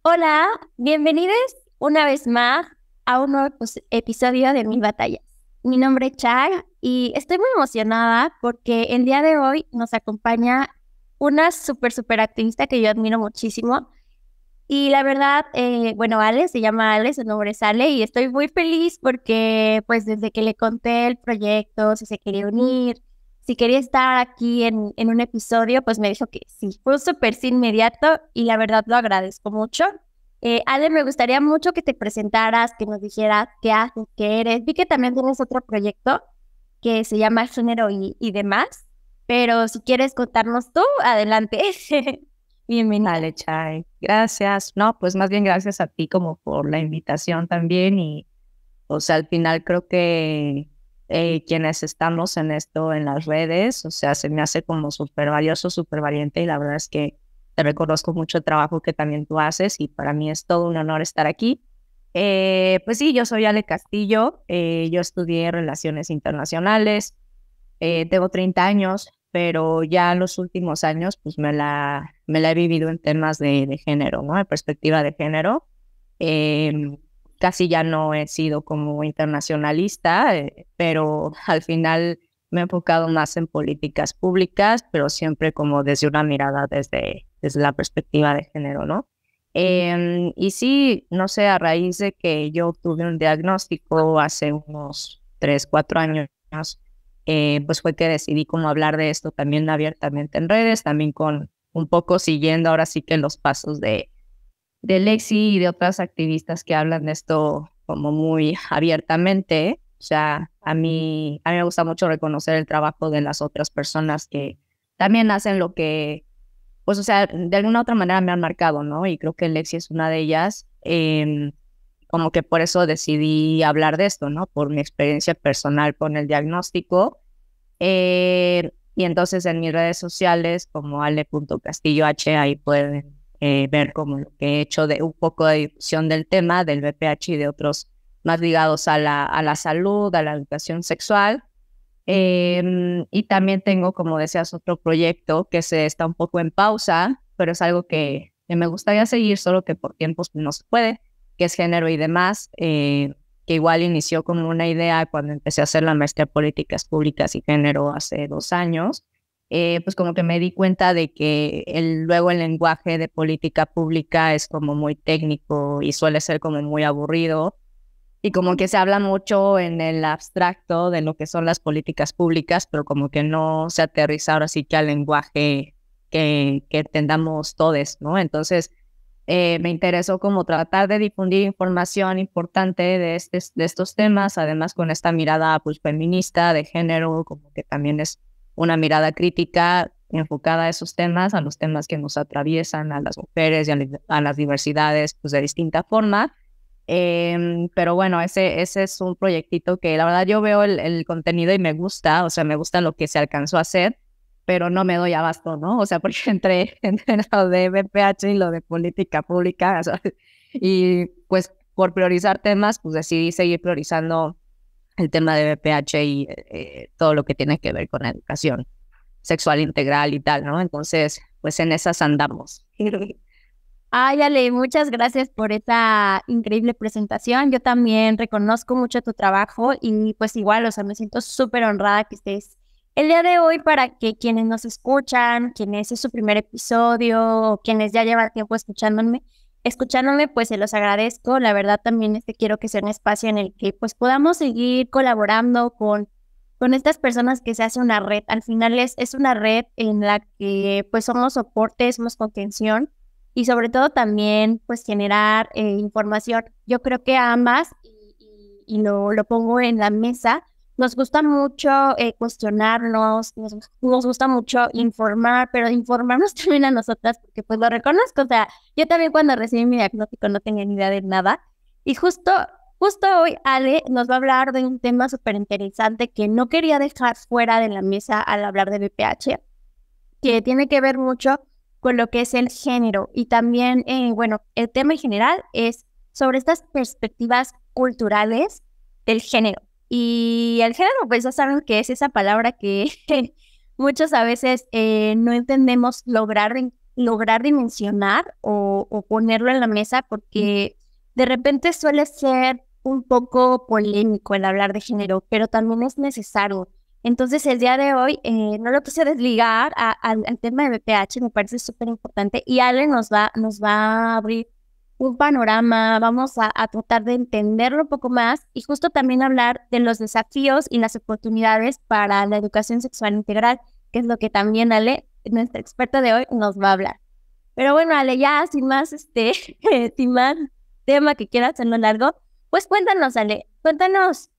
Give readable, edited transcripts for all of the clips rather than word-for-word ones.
Hola, bienvenidos una vez más a un nuevo episodio de Mis Batallas. Mi nombre es Chai y estoy muy emocionada porque el día de hoy nos acompaña una súper activista que yo admiro muchísimo. Y la verdad, Ale, se llama Ale, su nombre es Ale y estoy muy feliz porque pues desde que le conté el proyecto, si se quería unir, si quería estar aquí en un episodio, pues me dijo que sí. Fue un súper sí inmediato y la verdad lo agradezco mucho. Ale, me gustaría mucho que te presentaras, que nos dijeras qué haces, qué eres. Vi que también tienes otro proyecto que se llama Género y demás, pero si quieres contarnos tú, adelante. Bienvenida. Dale, Chay. Gracias. No, pues más bien gracias a ti como por la invitación también y, o sea, al final creo que quienes estamos en esto en las redes, o sea, se me hace como súper valioso, súper valiente y la verdad es que te reconozco mucho el trabajo que también tú haces y para mí es todo un honor estar aquí. Pues sí, yo soy Ale Castillo, yo estudié Relaciones Internacionales, tengo 30 años, pero ya en los últimos años pues me la he vivido en temas de género, ¿no? De perspectiva de género. Em, Casi ya no he sido como internacionalista, pero al final me he enfocado más en políticas públicas, pero siempre como desde una mirada desde la perspectiva de género, ¿no? Y sí, no sé, a raíz de que yo tuve un diagnóstico hace unos 3, 4 años, pues fue que decidí como hablar de esto también abiertamente en redes, también con un poco siguiendo ahora sí que los pasos de Lexi y de otras activistas que hablan de esto como muy abiertamente. O sea, a mí me gusta mucho reconocer el trabajo de las otras personas que también hacen lo que, pues, o sea, de alguna otra manera me han marcado, ¿no? Y creo que Lexi es una de ellas. Como que por eso decidí hablar de esto, ¿no? Por mi experiencia personal con el diagnóstico. Y entonces en mis redes sociales, como ale.castilloh, ahí pueden ver como lo que he hecho de un poco de difusión del tema, del VPH y de otros más ligados a la salud, a la educación sexual. Y también tengo, como decías, otro proyecto que se está un poco en pausa, pero es algo que me gustaría seguir, solo que por tiempos no se puede, que es género y demás, que igual inició como una idea cuando empecé a hacer la maestría en políticas públicas y género hace 2 años. Pues como que me di cuenta de que luego el lenguaje de política pública es como muy técnico y suele ser como muy aburrido y como que se habla mucho en el abstracto de lo que son las políticas públicas, pero como que no se aterriza ahora sí que al lenguaje que entendamos todos, ¿no? Entonces, me interesó como tratar de difundir información importante de estos temas, además con esta mirada pues feminista, de género, como que también es una mirada crítica enfocada a esos temas, a los temas que nos atraviesan a las mujeres y a las diversidades pues de distinta forma. Pero bueno, ese es un proyectito que la verdad yo veo el contenido y me gusta, o sea, me gusta lo que se alcanzó a hacer, pero no me doy abasto, ¿no? O sea, porque entre lo de BPH y lo de política pública, o sea, y pues por priorizar temas, pues decidí seguir priorizando el tema de BPH y todo lo que tiene que ver con educación sexual integral y tal, ¿no? Entonces, pues en esas andamos. Ay, Ale, muchas gracias por esa increíble presentación. Yo también reconozco mucho tu trabajo y pues igual, o sea, me siento súper honrada que estés el día de hoy para que quienes nos escuchan, quienes es su primer episodio, o quienes ya llevan tiempo escuchándome, pues se los agradezco. La verdad también quiero que sea un espacio en el que pues podamos seguir colaborando con estas personas que se hace una red. Al final es una red en la que pues somos soporte, somos contención y sobre todo también pues generar información. Yo creo que a ambas, y lo pongo en la mesa, nos gusta mucho cuestionarnos, nos gusta mucho informar, pero informarnos también a nosotras, porque pues lo reconozco, o sea, yo también cuando recibí mi diagnóstico no tenía ni idea de nada, y justo hoy Ale nos va a hablar de un tema súper interesante que no quería dejar fuera de la mesa al hablar de BPH, que tiene que ver mucho con lo que es el género. Y también, bueno, el tema en general es sobre estas perspectivas culturales del género. Y el género, pues ya saben que es esa palabra que muchos a veces no entendemos lograr lograr dimensionar o ponerlo en la mesa, porque de repente suele ser un poco polémico el hablar de género, pero también es necesario. Entonces, el día de hoy no lo quise desligar al tema de BPH, me parece súper importante, y Ale nos va a abrir un panorama, vamos a tratar de entenderlo un poco más y justo también hablar de los desafíos y las oportunidades para la educación sexual integral, que es lo que también Ale, nuestra experta de hoy, nos va a hablar. Pero bueno, Ale, ya sin más, sin más tema que quieras hacerlo largo, pues cuéntanos, Ale, cuéntanos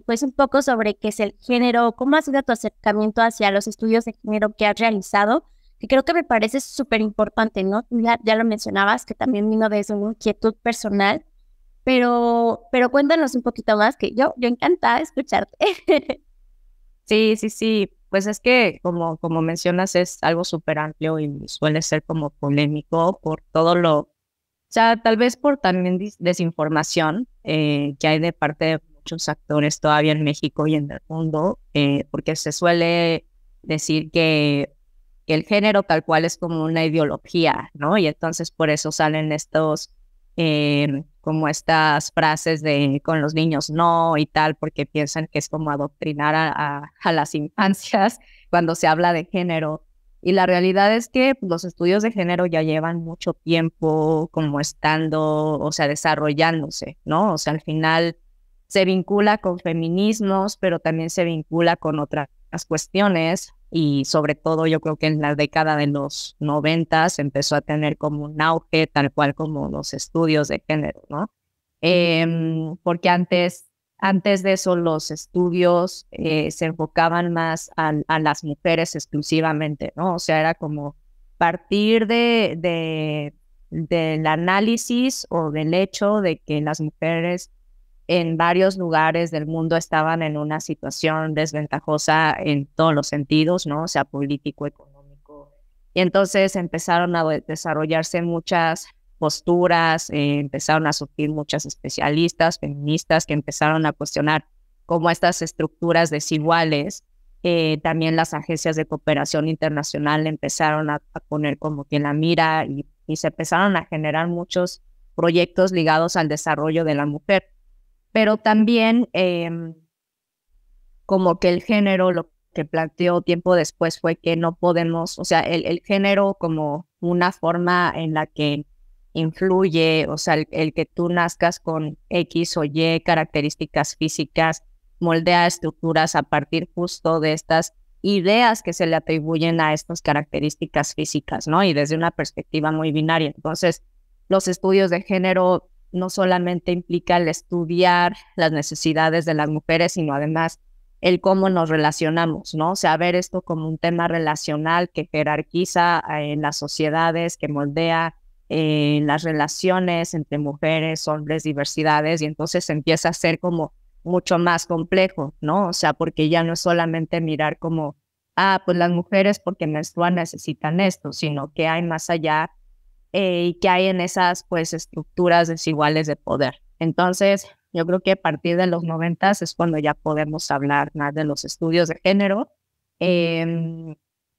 pues un poco sobre qué es el género, cómo ha sido tu acercamiento hacia los estudios de género que has realizado, que creo que me parece súper importante, ¿no? Ya lo mencionabas, que también vino desde una inquietud personal, pero cuéntanos un poquito más, que yo encantada de escucharte. Sí. Pues es que, como mencionas, es algo súper amplio y suele ser como polémico por todo o sea, tal vez por también desinformación que hay de parte de muchos actores todavía en México y en el mundo, porque se suele decir que el género tal cual es como una ideología, ¿no? Y entonces por eso salen como estas frases de con los niños no y tal, porque piensan que es como adoctrinar a las infancias cuando se habla de género. Y la realidad es que los estudios de género ya llevan mucho tiempo como estando, o sea, desarrollándose, ¿no? O sea, al final se vincula con feminismos, pero también se vincula con otras cuestiones y sobre todo yo creo que en la década de los 90 empezó a tener como un auge, tal cual como los estudios de género, ¿no? Porque antes de eso los estudios se enfocaban más a las mujeres exclusivamente, ¿no? O sea, era como partir del análisis o del hecho de que las mujeres en varios lugares del mundo estaban en una situación desventajosa en todos los sentidos, ¿no? O sea, político, económico. Y entonces empezaron a desarrollarse muchas posturas, empezaron a surgir muchas especialistas, feministas, que empezaron a cuestionar cómo estas estructuras desiguales, también las agencias de cooperación internacional empezaron a poner como que en la mira y se empezaron a generar muchos proyectos ligados al desarrollo de la mujer. Pero también como que el género, lo que planteó tiempo después fue que no podemos, o sea, el género como una forma en la que influye, o sea, el que tú nazcas con X o Y características físicas, moldea estructuras a partir justo de estas ideas que se le atribuyen a estas características físicas, ¿no? Y desde una perspectiva muy binaria. Entonces, los estudios de género no solamente implica el estudiar las necesidades de las mujeres, sino además el cómo nos relacionamos, ¿no? O sea, ver esto como un tema relacional que jerarquiza en las sociedades, que moldea las relaciones entre mujeres, hombres, diversidades, y entonces empieza a ser como mucho más complejo, ¿no? O sea, porque ya no es solamente mirar como, pues las mujeres porque menstruan necesitan esto, sino que hay más allá y que hay en esas pues estructuras desiguales de poder. Entonces, yo creo que a partir de los 90 es cuando ya podemos hablar más de los estudios de género.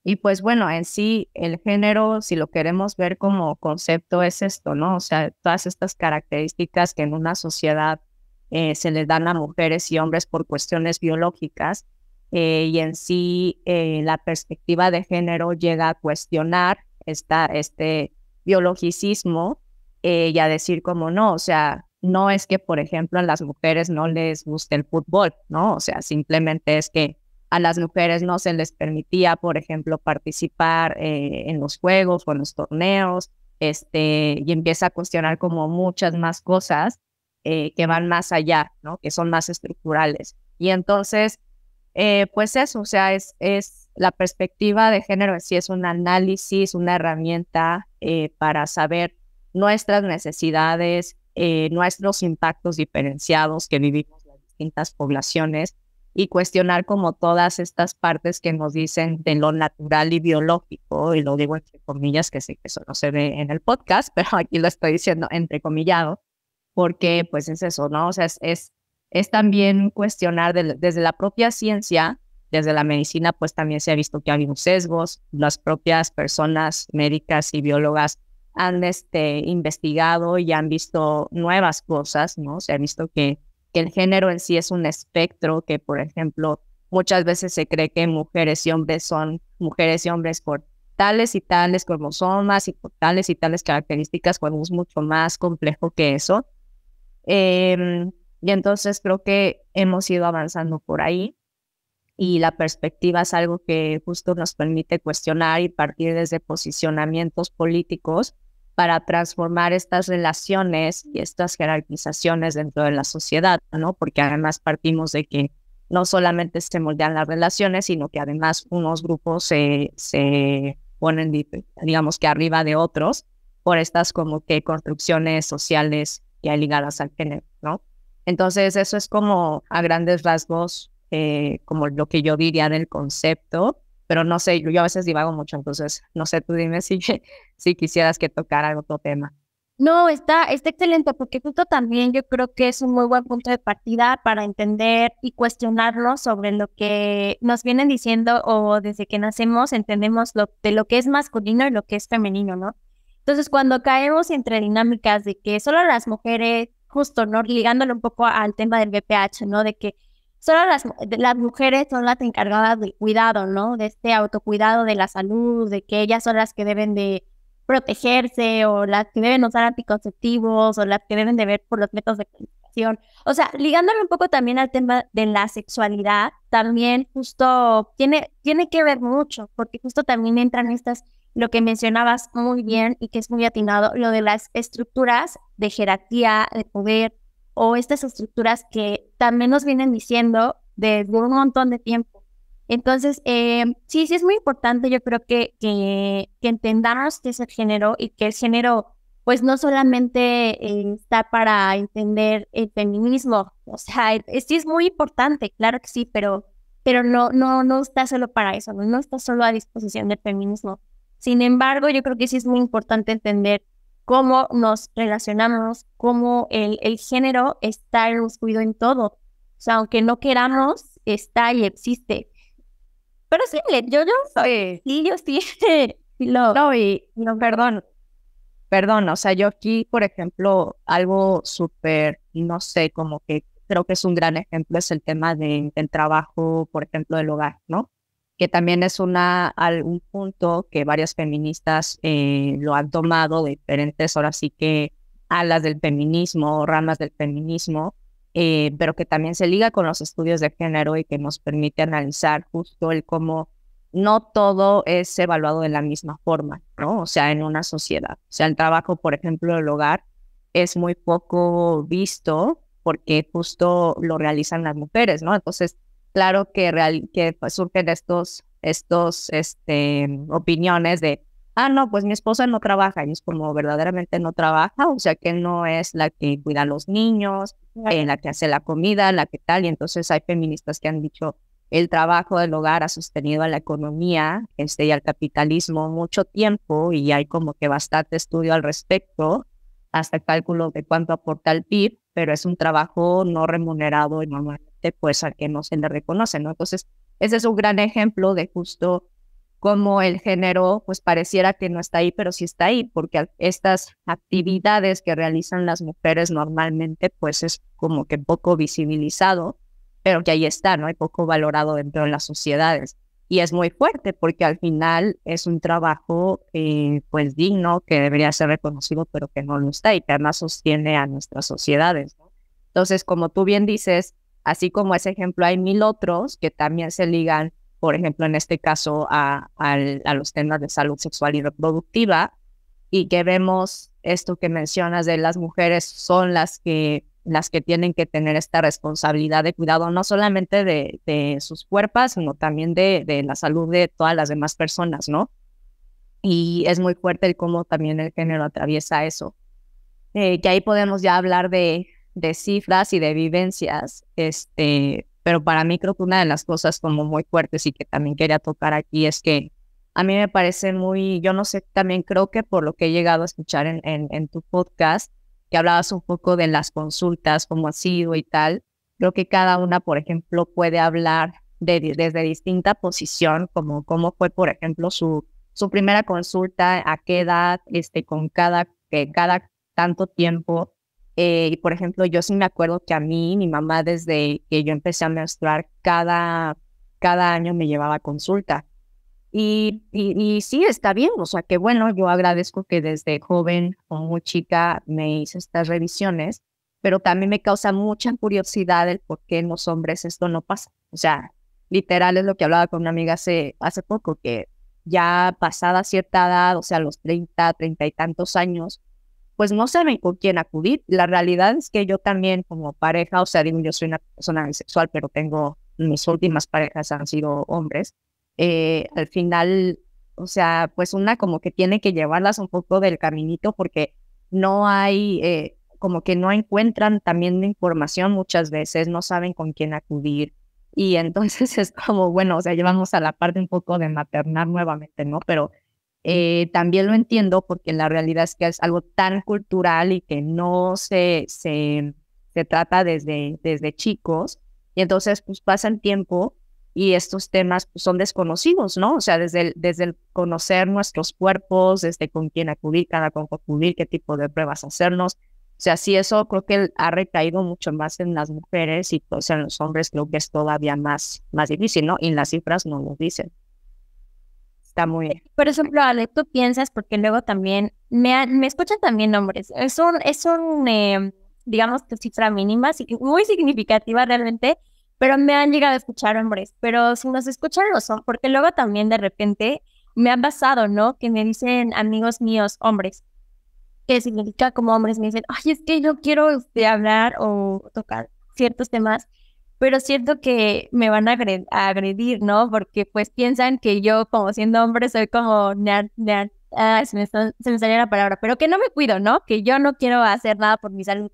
Y pues bueno, en sí, el género, si lo queremos ver como concepto, es esto, ¿no? O sea, todas estas características que en una sociedad se les dan a mujeres y hombres por cuestiones biológicas, y en sí la perspectiva de género llega a cuestionar este biologicismo y a decir como no, o sea, no es que, por ejemplo, a las mujeres no les guste el fútbol, ¿no? O sea, simplemente es que a las mujeres no se les permitía, por ejemplo, participar en los juegos o en los torneos, y empieza a cuestionar como muchas más cosas que van más allá, ¿no? Que son más estructurales. Y entonces, pues eso, o sea, es la perspectiva de género en sí es un análisis, una herramienta para saber nuestras necesidades, nuestros impactos diferenciados que vivimos las distintas poblaciones y cuestionar como todas estas partes que nos dicen de lo natural y biológico, y lo digo entre comillas, que sé que eso no se ve en el podcast, pero aquí lo estoy diciendo entrecomillado, porque pues es eso, ¿no? O sea, es también cuestionar desde la propia ciencia desde la medicina, pues también se ha visto que ha habido sesgos. Las propias personas médicas y biólogas han investigado y han visto nuevas cosas, ¿no? Se ha visto que el género en sí es un espectro que, por ejemplo, muchas veces se cree que mujeres y hombres son mujeres y hombres por tales y tales cromosomas y por tales y tales características, cuando es mucho más complejo que eso. Y entonces creo que hemos ido avanzando por ahí y la perspectiva es algo que justo nos permite cuestionar y partir desde posicionamientos políticos para transformar estas relaciones y estas jerarquizaciones dentro de la sociedad, ¿no? Porque además partimos de que no solamente se moldean las relaciones, sino que además unos grupos se ponen, digamos que arriba de otros por estas como que construcciones sociales que hay ligadas al género, ¿no? Entonces eso es como a grandes rasgos como lo que yo diría del concepto, pero no sé, yo a veces divago mucho, entonces no sé, tú dime si quisieras que tocara otro tema. No, está excelente, porque justo también yo creo que es un muy buen punto de partida para entender y cuestionarnos sobre lo que nos vienen diciendo o desde que nacemos entendemos de lo que es masculino y lo que es femenino, ¿no? Entonces, cuando caemos entre dinámicas de que solo las mujeres, justo, ¿no? Ligándolo un poco al tema del BPH, ¿no? De que solo las mujeres son las encargadas del cuidado, ¿no? De este autocuidado de la salud, de que ellas son las que deben de protegerse o las que deben usar anticonceptivos o las que deben de ver por los métodos de comunicación. O sea, ligándolo un poco también al tema de la sexualidad, también justo tiene que ver mucho, porque justo también entran estas, lo que mencionabas muy bien y que es muy atinado, lo de las estructuras de jerarquía, de poder, o estas estructuras que también nos vienen diciendo desde un montón de tiempo. Entonces, sí es muy importante, yo creo que entendamos qué es el género y que el género, pues no solamente está para entender el feminismo, o sea, sí es muy importante, claro que sí, pero no está solo para eso, no está solo a disposición del feminismo. Sin embargo, yo creo que sí es muy importante entender cómo nos relacionamos, cómo el género está incluido en todo. O sea, aunque no queramos, está y existe. Pero sí, yo Sí. sí, yo sí, sí lo... No, y no, perdón, o sea, yo aquí, por ejemplo, algo súper, no sé, como que creo que es un gran ejemplo, es el tema del trabajo, por ejemplo, del hogar, ¿no? Que también es un punto que varias feministas lo han tomado de diferentes, ahora sí que alas del feminismo, ramas del feminismo, pero que también se liga con los estudios de género y que nos permite analizar justo el cómo no todo es evaluado de la misma forma, ¿no? O sea, en una sociedad. O sea, el trabajo, por ejemplo, del hogar es muy poco visto porque justo lo realizan las mujeres, ¿no? Entonces, claro que pues, surgen estos opiniones de, no, pues mi esposa no trabaja, y es como verdaderamente no trabaja, o sea, que no es la que cuida a los niños, la que hace la comida, la que tal, y entonces hay feministas que han dicho, el trabajo del hogar ha sostenido a la economía y al capitalismo mucho tiempo y hay como que bastante estudio al respecto, hasta el cálculo de cuánto aporta el PIB, pero es un trabajo no remunerado y normalmente pues al que no se le reconoce, ¿no? Entonces, ese es un gran ejemplo de justo cómo el género pues pareciera que no está ahí, pero sí está ahí, porque estas actividades que realizan las mujeres normalmente pues es como que poco visibilizado, pero que ahí está, ¿no? Hay poco valorado dentro de las sociedades. Y es muy fuerte porque al final es un trabajo pues digno que debería ser reconocido, pero que no lo está y que además sostiene a nuestras sociedades, ¿no? Entonces, como tú bien dices, así como ese ejemplo, hay mil otros que también se ligan, por ejemplo, en este caso a los temas de salud sexual y reproductiva, y que vemos esto que mencionas de las mujeres son las que tienen que tener esta responsabilidad de cuidado, no solamente de sus cuerpos, sino también de la salud de todas las demás personas, ¿no? Y es muy fuerte el cómo también el género atraviesa eso. Que ahí podemos ya hablar de cifras y de vivencias, pero para mí creo que una de las cosas como muy fuertes y que también quería tocar aquí es que a mí me parece muy, yo no sé, también creo que por lo que he llegado a escuchar en tu podcast, que hablabas un poco de las consultas, cómo ha sido y tal, creo que cada una, por ejemplo, puede hablar desde distinta posición, como cómo fue, por ejemplo, su primera consulta, a qué edad, con cada tanto tiempo. Y por ejemplo, yo sí me acuerdo que a mí, mi mamá, desde que yo empecé a menstruar, cada año me llevaba a consulta. Y sí, está bien, o sea, que bueno, yo agradezco que desde joven o muy chica me hice estas revisiones, pero también me causa mucha curiosidad el por qué en los hombres esto no pasa. O sea, literal es lo que hablaba con una amiga hace poco, que ya pasada cierta edad, o sea, los 30 y tantos años, pues no saben con quién acudir. La realidad es que yo también como pareja, o sea, digo, yo soy una persona bisexual, pero mis últimas parejas han sido hombres. Al final, o sea, pues una como que tiene que llevarlas un poco del caminito porque no hay, como que no encuentran también información muchas veces, no saben con quién acudir. Y entonces es como, bueno, o sea, llevamos a la parte un poco de maternar nuevamente, ¿no? Pero también lo entiendo porque la realidad es que es algo tan cultural y que no se trata desde chicos. Y entonces, pues pasa el tiempo y estos temas pues, son desconocidos, ¿no? O sea, desde el conocer nuestros cuerpos, desde con quién acudir, cada con qué acudir, qué tipo de pruebas hacernos. O sea, sí, eso creo que ha recaído mucho más en las mujeres y pues en los hombres creo que es todavía más difícil, ¿no? Y las cifras no lo dicen. Está muy... Por ejemplo, Ale, tú piensas, porque luego también me escuchan también hombres. Es un digamos que cifra mínima, muy significativa realmente, pero me han llegado a escuchar hombres. Pero si nos escuchan los son, porque luego también de repente me han pasado, ¿no? Que me dicen amigos míos, hombres, que significa como hombres, me dicen, ay, es que yo quiero hablar o tocar ciertos temas, pero siento que me van a agredir, ¿no? Porque pues piensan que yo, como siendo hombre, soy como, se me salió la palabra, pero que no me cuido, ¿no? Que yo no quiero hacer nada por mi salud.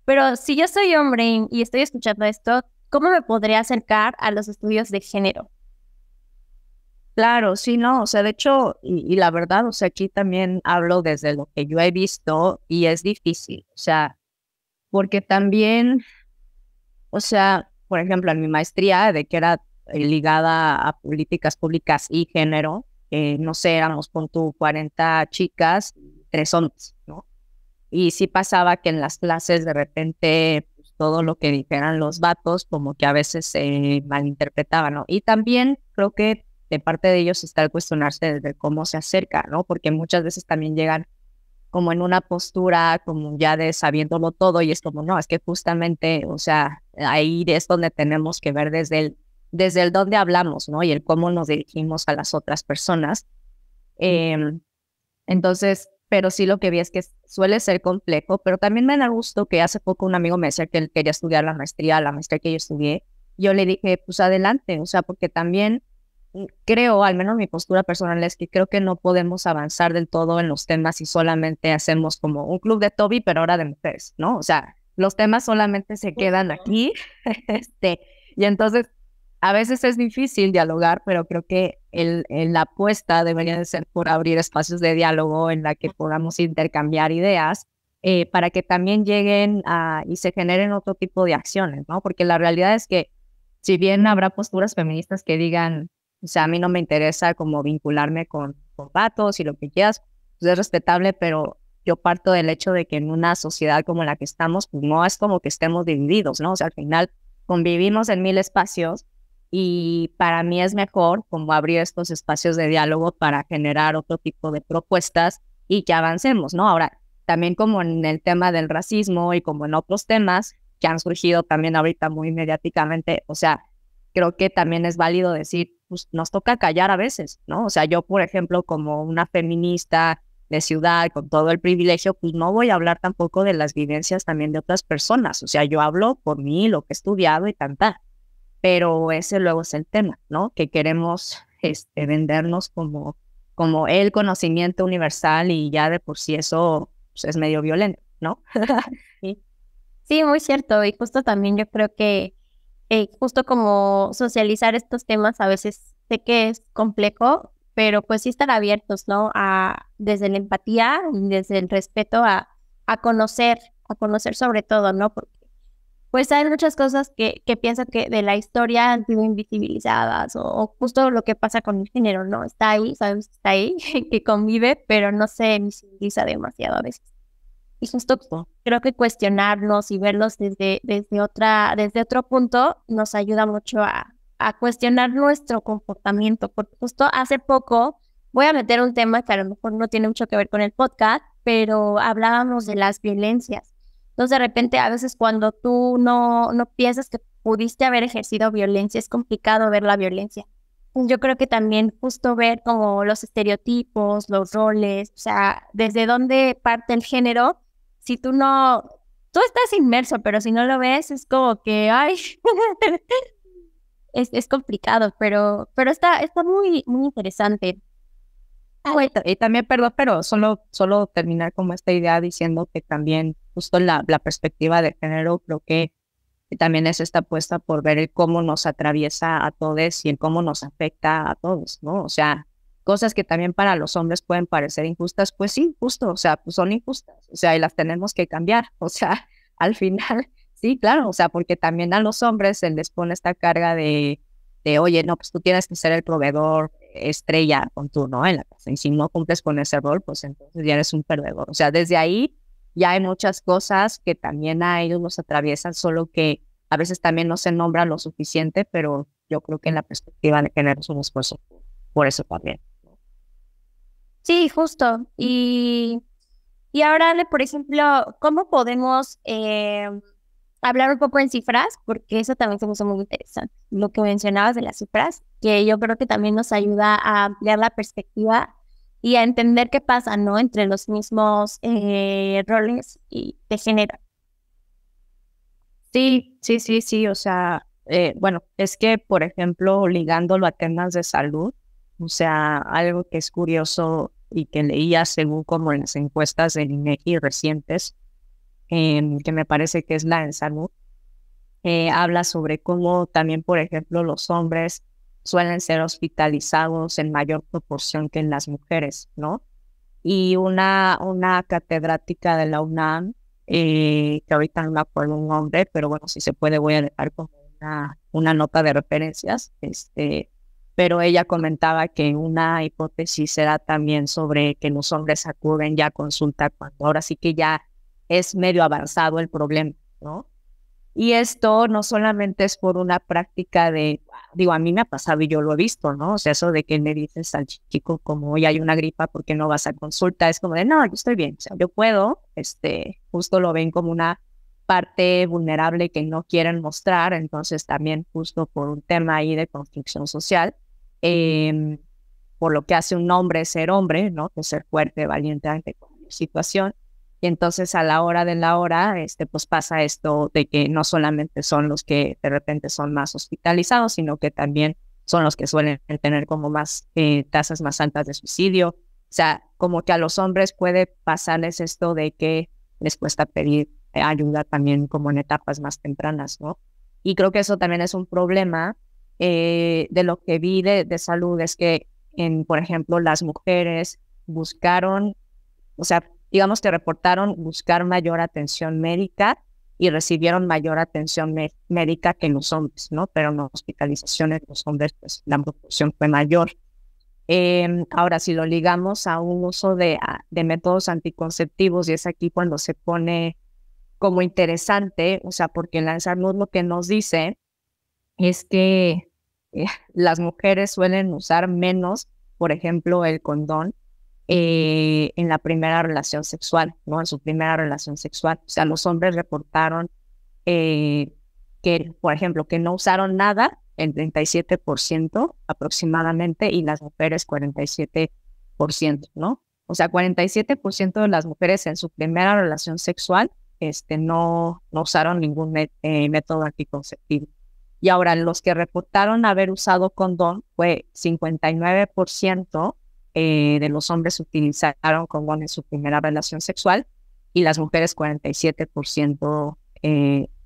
Pero si yo soy hombre y estoy escuchando esto, ¿cómo me podría acercar a los estudios de género? Claro, sí, no, o sea, de hecho, y la verdad, o sea, aquí también hablo desde lo que yo he visto y es difícil, o sea, porque también, o sea, por ejemplo, en mi maestría, de que era ligada a políticas públicas y género, no sé, éramos con tu 40 chicas, 3 hombres, ¿no? Y sí pasaba que en las clases de repente pues, todo lo que dijeran los vatos como que a veces se malinterpretaba, ¿no? Y también creo que de parte de ellos está el cuestionarse de cómo se acerca, ¿no? Porque muchas veces también llegan como en una postura como ya de sabiéndolo todo y es como, no, es que justamente, o sea, ahí es donde tenemos que ver desde el dónde hablamos, ¿no? Y el cómo nos dirigimos a las otras personas. Em, entonces, pero sí lo que vi es que suele ser complejo, pero también me da gusto que hace poco un amigo me decía que él quería estudiar la maestría que yo estudié. Yo le dije, pues adelante, o sea, porque también creo, al menos mi postura personal es que creo que no podemos avanzar del todo en los temas si solamente hacemos como un club de Toby, pero ahora de mujeres, ¿no? O sea, los temas solamente se quedan aquí, y entonces a veces es difícil dialogar, pero creo que la apuesta debería de ser por abrir espacios de diálogo en la que podamos intercambiar ideas para que también lleguen y se generen otro tipo de acciones, ¿no? Porque la realidad es que si bien habrá posturas feministas que digan, o sea, a mí no me interesa como vincularme con vatos y lo que quieras, pues es respetable, pero yo parto del hecho de que en una sociedad como la que estamos, pues no es como que estemos divididos, ¿no? O sea, al final convivimos en 1000 espacios y para mí es mejor como abrir estos espacios de diálogo para generar otro tipo de propuestas y que avancemos, ¿no? Ahora, también como en el tema del racismo y como en otros temas que han surgido también ahorita muy mediáticamente, o sea, creo que también es válido decir, pues nos toca callar a veces, ¿no? O sea, yo, por ejemplo, como una feminista de ciudad, con todo el privilegio, pues no voy a hablar tampoco de las vivencias también de otras personas. O sea, yo hablo por mí, lo que he estudiado y tanta, pero ese luego es el tema, ¿no? Que queremos vendernos como el conocimiento universal y ya de por sí eso pues, es medio violento, ¿no? Sí. Sí, muy cierto. Y justo también yo creo que justo como socializar estos temas a veces sé que es complejo, pero pues sí estar abiertos, ¿no? Desde la empatía y desde el respeto a conocer sobre todo, ¿no? Porque pues hay muchas cosas que pienso que de la historia han sido invisibilizadas o justo lo que pasa con el género, ¿no? Está ahí, sabemos que está ahí, que convive, pero no se visibiliza demasiado a veces. Y justo creo que cuestionarnos y verlos desde otro punto nos ayuda mucho a cuestionar nuestro comportamiento, porque justo hace poco voy a meter un tema que a lo mejor no tiene mucho que ver con el podcast, pero hablábamos de las violencias. Entonces, de repente, a veces cuando tú no piensas que pudiste haber ejercido violencia, es complicado ver la violencia. Yo creo que también justo ver como los estereotipos, los roles, o sea, desde dónde parte el género, si tú estás inmerso, pero si no lo ves, es como que, ay, es complicado, pero está muy, muy interesante. Y también, perdón, pero solo terminar como esta idea diciendo que también justo la perspectiva de género creo que también es esta apuesta por ver el cómo nos atraviesa a todos y el cómo nos afecta a todos, ¿no? O sea, cosas que también para los hombres pueden parecer injustas, pues sí, justo, o sea, pues son injustas, o sea, y las tenemos que cambiar, o sea, al final, sí, claro, o sea, porque también a los hombres se les pone esta carga oye, no, pues tú tienes que ser el proveedor estrella con tú, ¿no? En la casa, y si no cumples con ese rol, pues entonces ya eres un perdedor, o sea, desde ahí ya hay muchas cosas que también a ellos los atraviesan, solo que a veces también no se nombra lo suficiente, pero yo creo que en la perspectiva de género es un esfuerzo por eso también. Sí, justo. Y ahora, Ale, por ejemplo, ¿cómo podemos hablar un poco en cifras? Porque eso también se me hizo muy interesante. Lo que mencionabas de las cifras, que yo creo que también nos ayuda a ampliar la perspectiva y a entender qué pasa, ¿no? Entre los mismos roles y de género. Sí, o sea, bueno, es que, por ejemplo, ligándolo a temas de salud, o sea, algo que es curioso y que leía según como en las encuestas del INEGI recientes, que me parece que es la en salud, habla sobre cómo también, por ejemplo, los hombres suelen ser hospitalizados en mayor proporción que en las mujeres, ¿no? Y una catedrática de la UNAM, que ahorita no me acuerdo un nombre, pero bueno, si se puede voy a dejar como una nota de referencias, pero ella comentaba que una hipótesis era también sobre que los hombres acuden ya a consulta cuando ahora sí que ya es medio avanzado el problema, ¿no? Y esto no solamente es por una práctica digo, a mí me ha pasado y yo lo he visto, ¿no? O sea, eso de que le dices al chico como, hoy hay una gripa, ¿por qué no vas a consulta? Es como de, no, yo estoy bien, o sea, yo puedo, justo lo ven como una parte vulnerable que no quieren mostrar, entonces también justo por un tema ahí de construcción social, por lo que hace un hombre, ¿no? Que ser fuerte, valiente ante cualquier situación. Y entonces a la hora de la hora, pues pasa esto de que no solamente son los que de repente son más hospitalizados, sino que también son los que suelen tener como más tasas más altas de suicidio. O sea, como que a los hombres puede pasarles esto de que les cuesta pedir ayuda también como en etapas más tempranas, ¿no? Y creo que eso también es un problema de lo que vi de salud, es que, por ejemplo, las mujeres buscaron, o sea, digamos que reportaron buscar mayor atención médica y recibieron mayor atención médica que los hombres, ¿no? Pero en hospitalizaciones los hombres, pues la proporción fue mayor. Ahora, si lo ligamos a un uso de métodos anticonceptivos, y es aquí cuando se pone como interesante, o sea, porque en la salud lo que nos dice es que las mujeres suelen usar menos, por ejemplo, el condón, en la primera relación sexual, ¿no? En su primera relación sexual. O sea, los hombres reportaron que, por ejemplo, que no usaron nada en 37% aproximadamente y las mujeres 47%, ¿no? O sea, 47% de las mujeres en su primera relación sexual no usaron ningún método anticonceptivo. Y ahora, los que reportaron haber usado condón fue 59% de los hombres utilizaron condón en su primera relación sexual y las mujeres 47%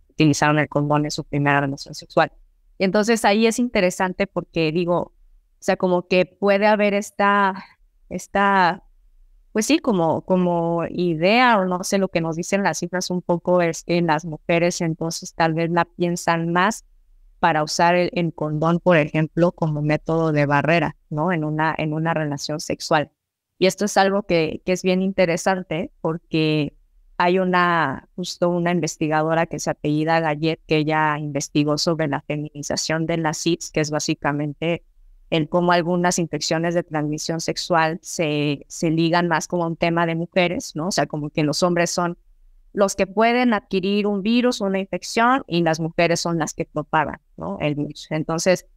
utilizaron el condón en su primera relación sexual. Y entonces ahí es interesante porque digo, o sea, como que puede haber esta pues sí, como idea o no sé, lo que nos dicen las cifras un poco es que las mujeres entonces tal vez la piensan más para usar el condón, por ejemplo, como método de barrera, ¿no? En una relación sexual. Y esto es algo que es bien interesante porque hay justo una investigadora que se apellida Gallet, que ella investigó sobre la feminización de las SIDS, que es básicamente el cómo algunas infecciones de transmisión sexual se ligan más como un tema de mujeres, ¿no? O sea, como que los hombres son los que pueden adquirir un virus, una infección, y las mujeres son las que propagan, ¿no? El virus. Entonces,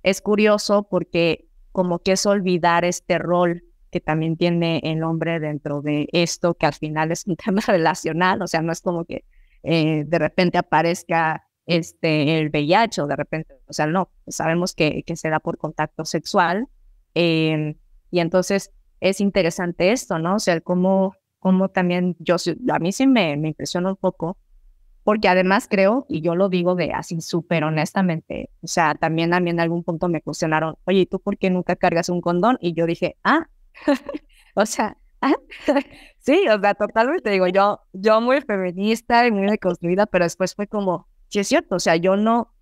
es curioso porque como que es olvidar este rol que también tiene el hombre dentro de esto, que al final es un tema relacional, o sea, no es como que de repente aparezca el VIH o de repente, o sea, no, sabemos que se da por contacto sexual, y entonces es interesante esto, ¿no? O sea, cómo también a mí sí me impresiona un poco, porque además creo, y yo lo digo de así súper honestamente, o sea, también a mí en algún punto me cuestionaron, oye, ¿y tú por qué nunca cargas un condón? Y yo dije, o sea, sí, o sea, totalmente digo, yo muy feminista y muy deconstruida, pero después fue como, sí es cierto, o sea, yo no,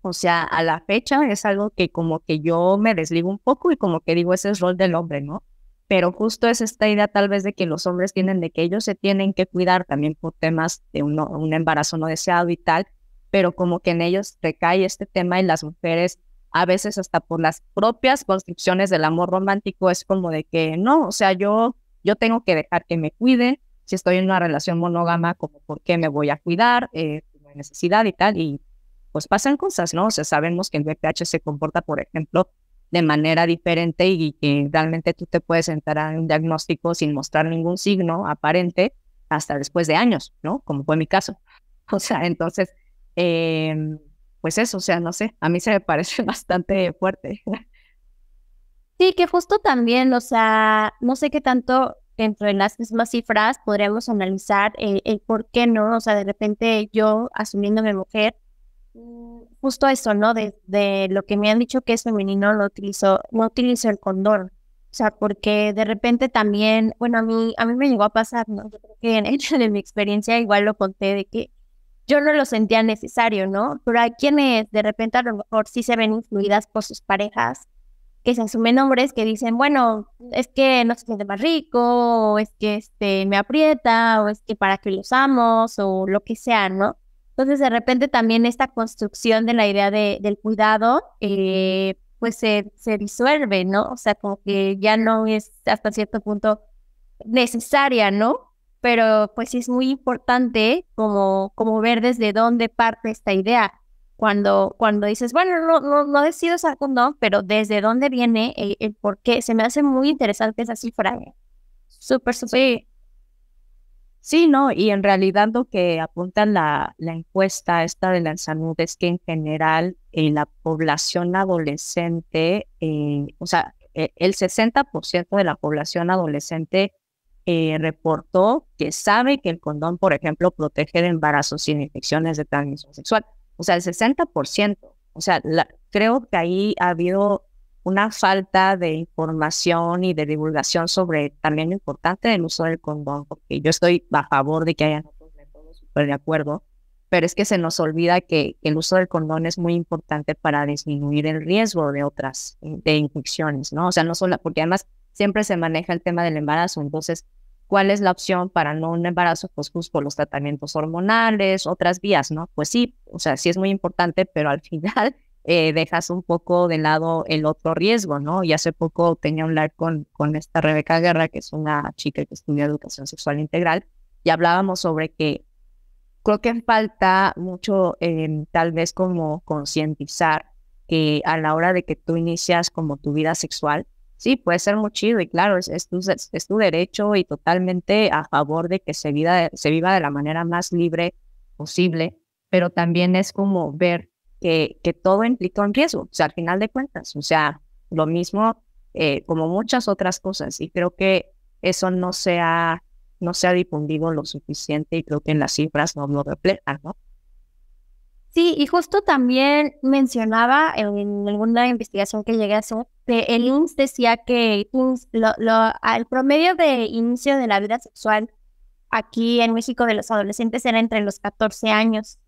o sea, a la fecha es algo que como que yo me desligo un poco y como que digo, ese es rol del hombre, ¿no? Pero justo es esta idea tal vez de que los hombres tienen de que ellos se tienen que cuidar también por temas de un embarazo no deseado y tal, pero como que en ellos recae este tema y las mujeres a veces hasta por las propias construcciones del amor romántico es como de que no, o sea, yo tengo que dejar que me cuide, si estoy en una relación monógama, como por qué me voy a cuidar, no hay necesidad y tal, y pues pasan cosas, ¿no? O sea, sabemos que el VPH se comporta, por ejemplo, de manera diferente y que realmente tú te puedes entrar en un diagnóstico sin mostrar ningún signo aparente hasta después de años, ¿no? Como fue mi caso. O sea, entonces, pues eso, o sea, no sé, a mí se me parece bastante fuerte. Sí, que justo también, o sea, no sé qué tanto dentro de las mismas cifras podríamos analizar el por qué no, o sea, de repente yo asumiéndome mujer, justo eso, ¿no? De lo que me han dicho que es femenino, no utilizo el condón. O sea, porque de repente también, bueno, a mí me llegó a pasar, ¿no? Yo creo que en mi experiencia igual lo conté de que yo no lo sentía necesario, ¿no? Pero hay quienes de repente a lo mejor sí se ven influidas por sus parejas, que se asumen hombres que dicen, bueno, es que no se siente más rico, o es que me aprieta, o es que para qué lo usamos, o lo que sea, ¿no? Entonces, de repente también esta construcción de la idea del cuidado, pues se disuelve, ¿no? O sea, como que ya no es hasta cierto punto necesaria, ¿no? Pero pues sí es muy importante como ver desde dónde parte esta idea. Cuando dices, bueno, no decido usar condón, pero desde dónde viene el por qué. Se me hace muy interesante esa cifra. Súper, súper. Sí, sí, no, y en realidad lo que apunta la encuesta esta de la salud es que en general la población adolescente, o sea, el 60% de la población adolescente reportó que sabe que el condón, por ejemplo, protege de embarazos y de infecciones de transmisión sexual. O sea, el 60%. O sea, creo que ahí ha habido una falta de información y de divulgación sobre también lo importante del uso del condón, porque yo estoy a favor de que haya otros métodos, súper de acuerdo, pero es que se nos olvida que el uso del condón es muy importante para disminuir el riesgo de otras, de infecciones, ¿no? O sea, no solo, porque además siempre se maneja el tema del embarazo, entonces, ¿cuál es la opción para no un embarazo? Pues justo los tratamientos hormonales, otras vías, ¿no? Pues sí, o sea, sí es muy importante, pero al final dejas un poco de lado el otro riesgo, ¿no? Y hace poco tenía un live con esta Rebeca Guerra, que es una chica que estudia educación sexual integral, y hablábamos sobre que creo que falta mucho, tal vez como concientizar que a la hora de que tú inicias como tu vida sexual, sí, puede ser muy chido y claro, es tu derecho y totalmente a favor de que se viva de la manera más libre posible, pero también es como ver que todo implica un riesgo, o sea, al final de cuentas, o sea, lo mismo como muchas otras cosas y creo que eso no se ha difundido lo suficiente y creo que en las cifras no lo reflejan, ¿no? Sí, y justo también mencionaba en alguna investigación que llegué a hacer, que el INSS decía que al promedio de inicio de la vida sexual aquí en México de los adolescentes era entre los 14 años,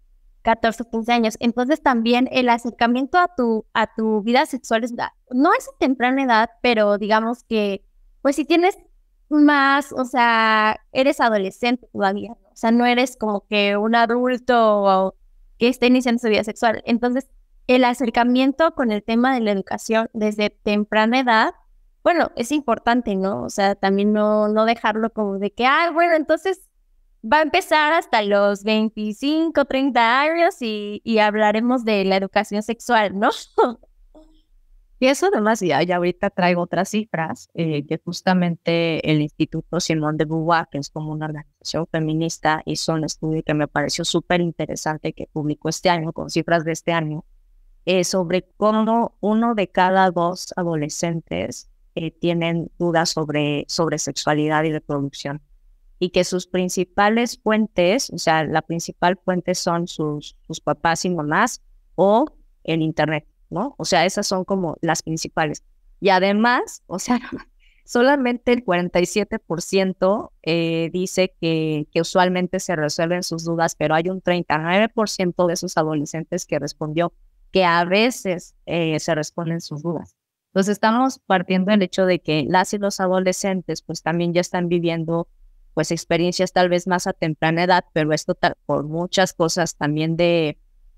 14 o 15 años. Entonces también el acercamiento a tu vida sexual no es a temprana edad, pero digamos que, pues si tienes más, o sea, eres adolescente todavía, ¿no? O sea, no eres como que un adulto que está iniciando su vida sexual. Entonces, el acercamiento con el tema de la educación desde temprana edad, bueno, es importante, ¿no? O sea, también no dejarlo como de que, bueno, entonces va a empezar hasta los 25, 30 años y hablaremos de la educación sexual, ¿no? Y eso además, ya ahorita traigo otras cifras, que justamente el Instituto Simón de Beauvoir, que es como una organización feminista, hizo un estudio que me pareció súper interesante que publicó este año, con cifras de este año, sobre cómo 1 de cada 2 adolescentes tienen dudas sobre sexualidad y reproducción. Y que sus principales fuentes, o sea, la principal fuente son sus papás y mamás o el internet, ¿no? O sea, esas son como las principales. Y además, o sea, solamente el 47% dice que usualmente se resuelven sus dudas, pero hay un 39% de esos adolescentes que respondió que a veces se responden sus dudas. Entonces estamos partiendo del hecho de que las y los adolescentes pues también ya están viviendo pues experiencias tal vez más a temprana edad, pero esto por muchas cosas también de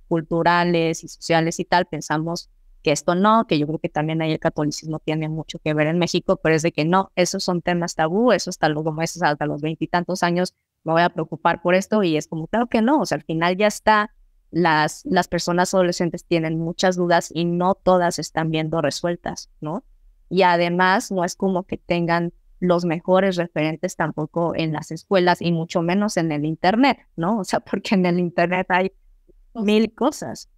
culturales y sociales y tal, pensamos que esto no, que yo creo que también ahí el catolicismo tiene mucho que ver en México, pero es de que no, esos son temas tabú, eso hasta luego, como dices, hasta los 20 y tantos años me voy a preocupar por esto, y es como, claro que no, o sea, al final ya está, las personas adolescentes tienen muchas dudas y no todas están viendo resueltas, ¿no? Y además no es como que tengan los mejores referentes tampoco en las escuelas y mucho menos en el internet, ¿no? O sea, porque en el internet hay 1000 cosas.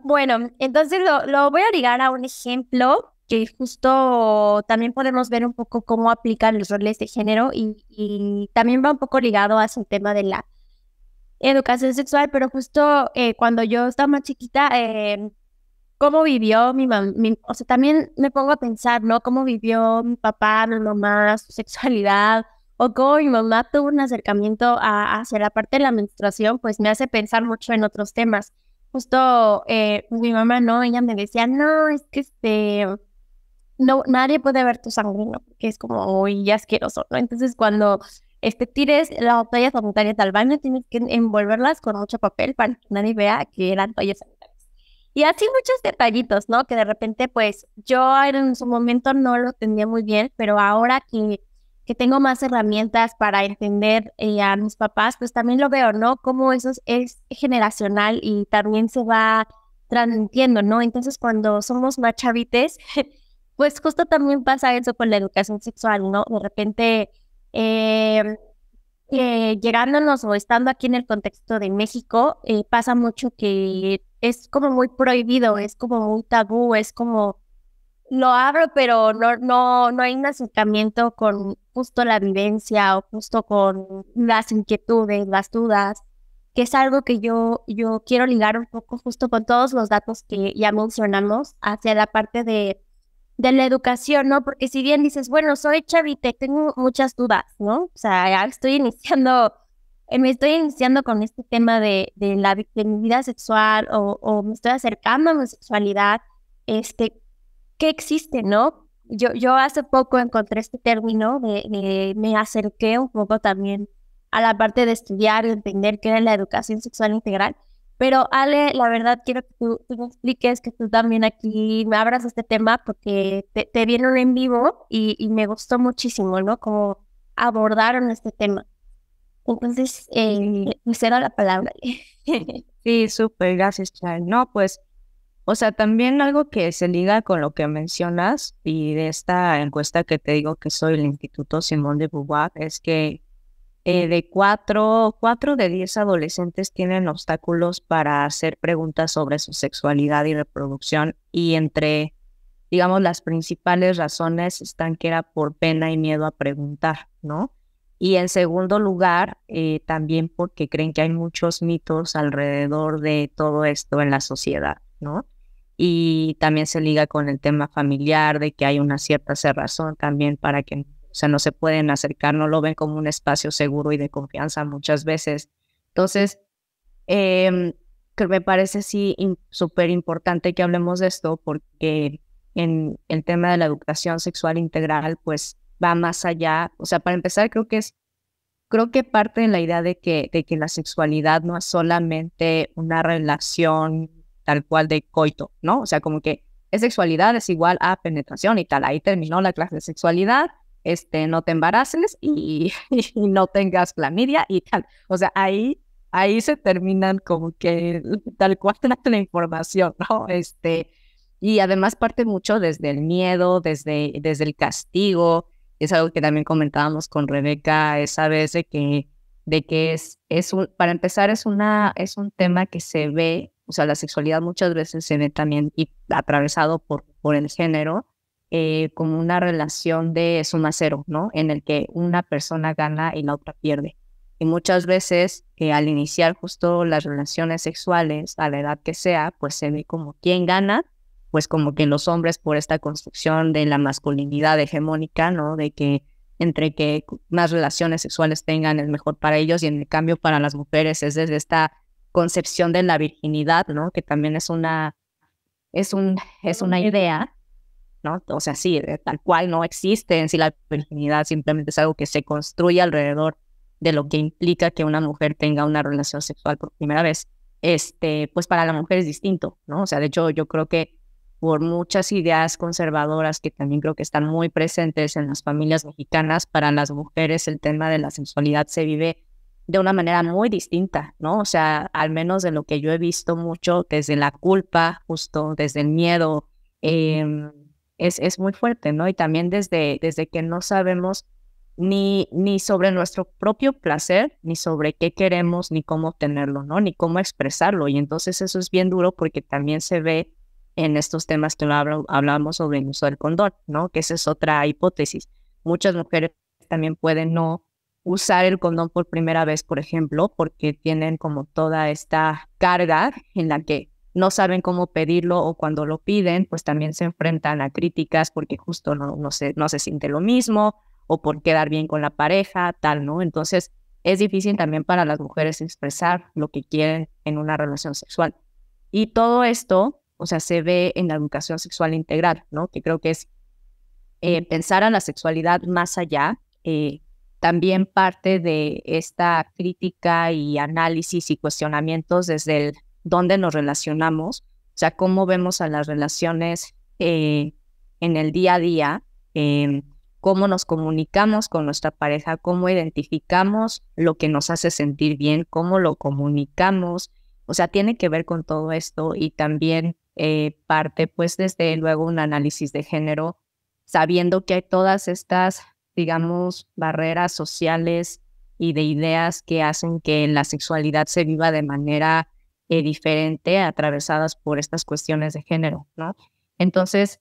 Bueno, entonces lo voy a ligar a un ejemplo que justo también podemos ver un poco cómo aplican los roles de género y también va un poco ligado a su tema de la educación sexual, pero justo cuando yo estaba más chiquita, cómo vivió mi mamá, o sea, también me pongo a pensar, ¿no? Cómo vivió mi papá, mi mamá, su sexualidad, o cómo mi mamá tuvo un acercamiento hacia la parte de la menstruación, pues me hace pensar mucho en otros temas. Justo mi mamá, ¿no? Ella me decía, no, es que no, nadie puede ver tu sangre, ¿no? Porque es como muy asqueroso, ¿no? Entonces, cuando tires las toallas sanitarias al baño, tienes que envolverlas con mucho papel para que nadie vea que eran toallas sanitarias. Y así muchos detallitos, ¿no? Que de repente, pues, yo en su momento no lo entendía muy bien, pero ahora que tengo más herramientas para entender a mis papás, pues también lo veo, ¿no? Cómo eso es generacional y también se va transmitiendo, ¿no? Entonces, cuando somos más chavites, pues justo también pasa eso con la educación sexual, ¿no? De repente, eh, llegándonos o estando aquí en el contexto de México, pasa mucho que es como muy prohibido, es como muy tabú, es como lo abro, pero no hay un acercamiento con justo la vivencia o justo con las inquietudes, las dudas, que es algo que yo quiero ligar un poco justo con todos los datos que ya mencionamos hacia la parte de la educación, ¿no? Porque si bien dices, bueno, soy chavita y tengo muchas dudas, ¿no? O sea, ya me estoy iniciando con este tema de mi vida sexual o me estoy acercando a mi sexualidad, ¿qué existe, no? Yo hace poco encontré este término, me acerqué un poco también a la parte de estudiar y entender qué era la educación sexual integral. Pero Ale, la verdad quiero que tú me expliques, que tú también aquí me abras este tema porque te vieron en vivo y me gustó muchísimo, ¿no? Cómo abordaron este tema. Entonces, me cedo la palabra. Sí, súper, gracias, Char. No, pues, o sea, también algo que se liga con lo que mencionas y de esta encuesta que te digo que soy el Instituto Simón de Beauvoir, es que de 4 de 10 adolescentes tienen obstáculos para hacer preguntas sobre su sexualidad y reproducción, y entre, digamos, las principales razones están que era por pena y miedo a preguntar, ¿no? Y en segundo lugar, también porque creen que hay muchos mitos alrededor de todo esto en la sociedad, ¿no? Y también se liga con el tema familiar, de que hay una cierta cerrazón también para que, o sea, no se pueden acercar, no lo ven como un espacio seguro y de confianza muchas veces. Entonces, que me parece sí súper importante que hablemos de esto porque en el tema de la educación sexual integral pues va más allá. O sea, para empezar creo que parte de la idea de que la sexualidad no es solamente una relación tal cual de coito, ¿no? O sea, como que es sexualidad es igual a penetración y tal. Ahí terminó la clase de sexualidad, no te embaraces y no tengas clamidia y tal. O sea, ahí se terminan como que tal cual la información, ¿no? Y además parte mucho desde el miedo, desde el castigo. Es algo que también comentábamos con Rebeca esa vez de que para empezar es un tema que se ve, o sea, la sexualidad muchas veces se ve también y atravesado por el género, como una relación de suma cero, ¿no? En el que una persona gana y la otra pierde. Y muchas veces al iniciar justo las relaciones sexuales, a la edad que sea, pues se ve como quién gana, pues como que los hombres por esta construcción de la masculinidad hegemónica, ¿no? De que entre que más relaciones sexuales tengan es mejor para ellos y en el cambio para las mujeres es desde esta concepción de la virginidad, ¿no? Que también es una idea, ¿no? O sea, sí, tal cual no existe en sí la virginidad, simplemente es algo que se construye alrededor de lo que implica que una mujer tenga una relación sexual por primera vez. Pues para la mujer es distinto, ¿no? O sea, de hecho, yo creo que por muchas ideas conservadoras que también creo que están muy presentes en las familias mexicanas, para las mujeres el tema de la sexualidad se vive de una manera muy distinta, ¿no? O sea, al menos de lo que yo he visto mucho, desde la culpa, justo desde el miedo, es muy fuerte, ¿no? Y también desde que no sabemos ni sobre nuestro propio placer, ni sobre qué queremos, ni cómo obtenerlo, ¿no? Ni cómo expresarlo. Y entonces eso es bien duro porque también se ve en estos temas que hablamos sobre el uso del condón, ¿no? Que esa es otra hipótesis. Muchas mujeres también pueden no usar el condón por primera vez, por ejemplo, porque tienen como toda esta carga en la que no saben cómo pedirlo o cuando lo piden, pues también se enfrentan a críticas porque justo no se siente lo mismo o por quedar bien con la pareja, tal, ¿no? Entonces es difícil también para las mujeres expresar lo que quieren en una relación sexual. Y todo esto, o sea, se ve en la educación sexual integral, ¿no? Que creo que es pensar a la sexualidad más allá, también parte de esta crítica y análisis y cuestionamientos desde el dónde nos relacionamos, o sea, cómo vemos a las relaciones en el día a día, cómo nos comunicamos con nuestra pareja, cómo identificamos lo que nos hace sentir bien, cómo lo comunicamos, o sea, tiene que ver con todo esto y también parte, pues, desde luego un análisis de género, sabiendo que hay todas estas, digamos, barreras sociales y de ideas que hacen que la sexualidad se viva de manera diferente, atravesadas por estas cuestiones de género, ¿no? Entonces,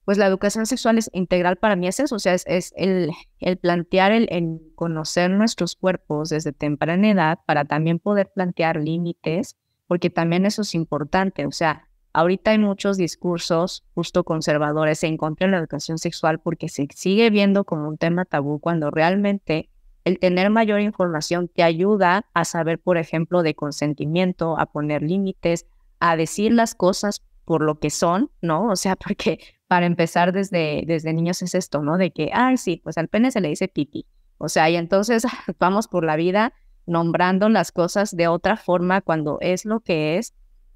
pues la educación sexual es integral para mí es eso, o sea, es el plantear, el conocer nuestros cuerpos desde temprana edad para también poder plantear límites, porque también eso es importante, o sea, ahorita hay muchos discursos justo conservadores en contra de la educación sexual porque se sigue viendo como un tema tabú cuando realmente el tener mayor información te ayuda a saber, por ejemplo, de consentimiento, a poner límites, a decir las cosas por lo que son, ¿no? O sea, porque para empezar desde niños es esto, ¿no? De que, ay, sí, pues al pene se le dice pipí. O sea, y entonces vamos por la vida nombrando las cosas de otra forma cuando es lo que es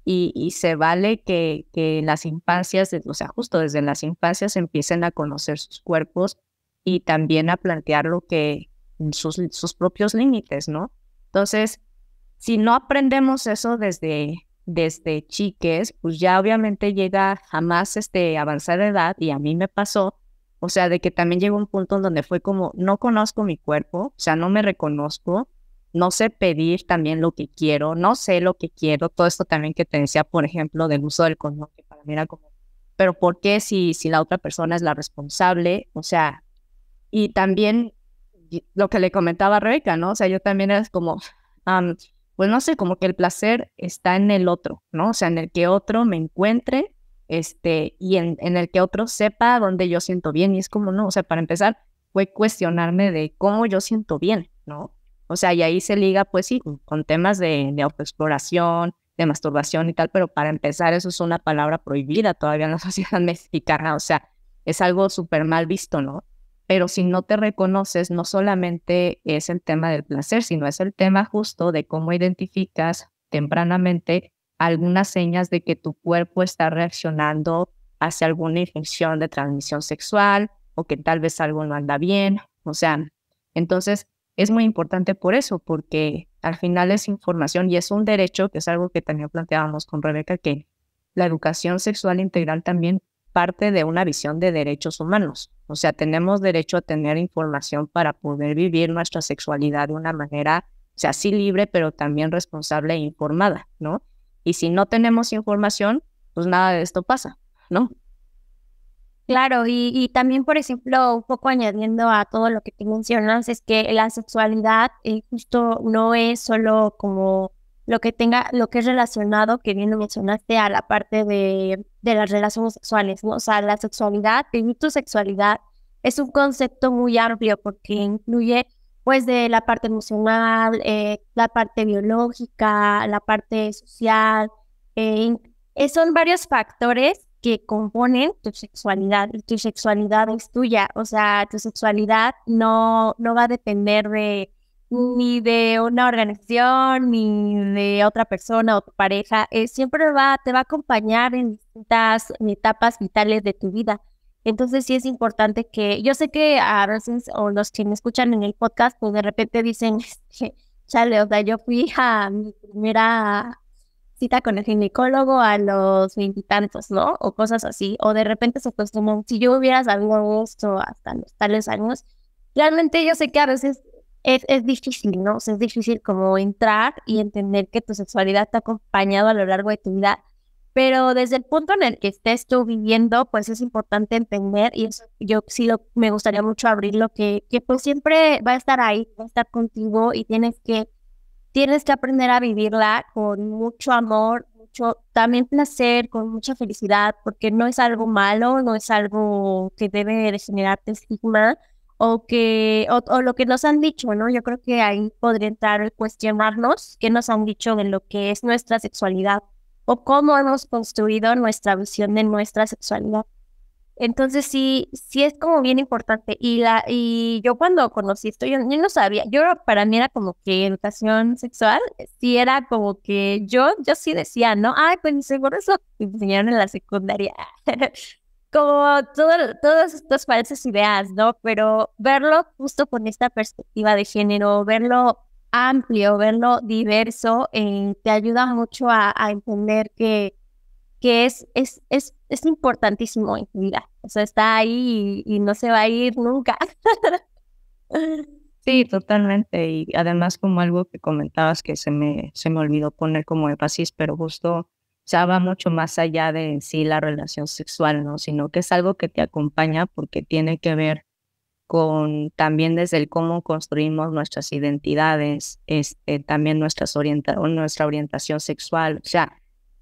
y se vale que las infancias, o sea, justo desde las infancias empiecen a conocer sus cuerpos y también a plantear lo que sus propios límites, ¿no? Entonces, si no aprendemos eso desde chiques, pues ya obviamente llega a más avanzada edad, y a mí me pasó, o sea, de que también llegó un punto en donde fue como, no conozco mi cuerpo, o sea, no me reconozco, no sé pedir también lo que quiero, no sé lo que quiero, todo esto también que te decía, por ejemplo, del uso del condón, que para mí era como, pero ¿por qué si la otra persona es la responsable? O sea, y también lo que le comentaba a Rebeca, ¿no? O sea, yo también era como, pues no sé, como que el placer está en el otro, ¿no? O sea, en el que otro me encuentre, y en el que otro sepa dónde yo siento bien. Y es como, no, o sea, para empezar, fue cuestionarme de cómo yo siento bien, ¿no? O sea, y ahí se liga, pues sí, con temas de autoexploración, de masturbación y tal, pero para empezar, eso es una palabra prohibida todavía en la sociedad mexicana, o sea, es algo súper mal visto, ¿no? Pero si no te reconoces, no solamente es el tema del placer, sino es el tema justo de cómo identificas tempranamente algunas señas de que tu cuerpo está reaccionando hacia alguna infección de transmisión sexual o que tal vez algo no anda bien. O sea, entonces es muy importante por eso, porque al final es información y es un derecho, que es algo que también planteábamos con Rebeca, que la educación sexual integral también parte de una visión de derechos humanos. O sea, tenemos derecho a tener información para poder vivir nuestra sexualidad de una manera, o sea, sí libre, pero también responsable e informada, ¿no? Y si no tenemos información, pues nada de esto pasa, ¿no? Claro, y también, por ejemplo, un poco añadiendo a todo lo que tú mencionas, es que la sexualidad justo no es solo como lo que es relacionado, que bien lo mencionaste, a la parte de las relaciones sexuales, ¿no? O sea, la sexualidad, vivir tu sexualidad es un concepto muy amplio porque incluye, pues, de la parte emocional, la parte biológica, la parte social, son varios factores que componen tu sexualidad y tu sexualidad es tuya, o sea, tu sexualidad no va a depender de ni de una organización ni de otra persona o tu pareja, siempre te va a acompañar en distintas etapas vitales de tu vida. Entonces sí es importante que, yo sé que a veces, o los que me escuchan en el podcast, pues de repente dicen, chale, o sea, yo fui a mi primera cita con el ginecólogo a los veintitantos, ¿no? O cosas así. O de repente se acostumbran, si yo hubiera sabido esto hasta los tales años, realmente yo sé que a veces es difícil, ¿no? O sea, es difícil como entrar y entender que tu sexualidad te ha acompañado a lo largo de tu vida. Pero desde el punto en el que estés tú viviendo, pues es importante entender, y eso yo sí me gustaría mucho abrirlo, que pues siempre va a estar ahí, va a estar contigo y tienes que aprender a vivirla con mucho amor, mucho también placer, con mucha felicidad, porque no es algo malo, no es algo que debe de generarte estigma o lo que nos han dicho, ¿no? Yo creo que ahí podría entrar el cuestionarnos qué nos han dicho de lo que es nuestra sexualidad o cómo hemos construido nuestra visión de nuestra sexualidad. Entonces sí es como bien importante. Y yo cuando conocí esto, yo no sabía, para mí era como que educación sexual, sí era como que yo sí decía, ¿no? Ay, pues seguro eso me enseñaron en la secundaria. Como todas estas falsas ideas, ¿no? Pero verlo justo con esta perspectiva de género, verlo amplio, verlo diverso, te ayuda mucho a entender que es importantísimo en tu vida. O sea, está ahí y no se va a ir nunca. Sí, totalmente. Y además como algo que comentabas que se me olvidó poner como énfasis, pero justo, o sea, va mucho más allá de en sí la relación sexual, ¿no? Sino que es algo que te acompaña porque tiene que ver con también desde el cómo construimos nuestras identidades, también nuestra orientación sexual. O sea,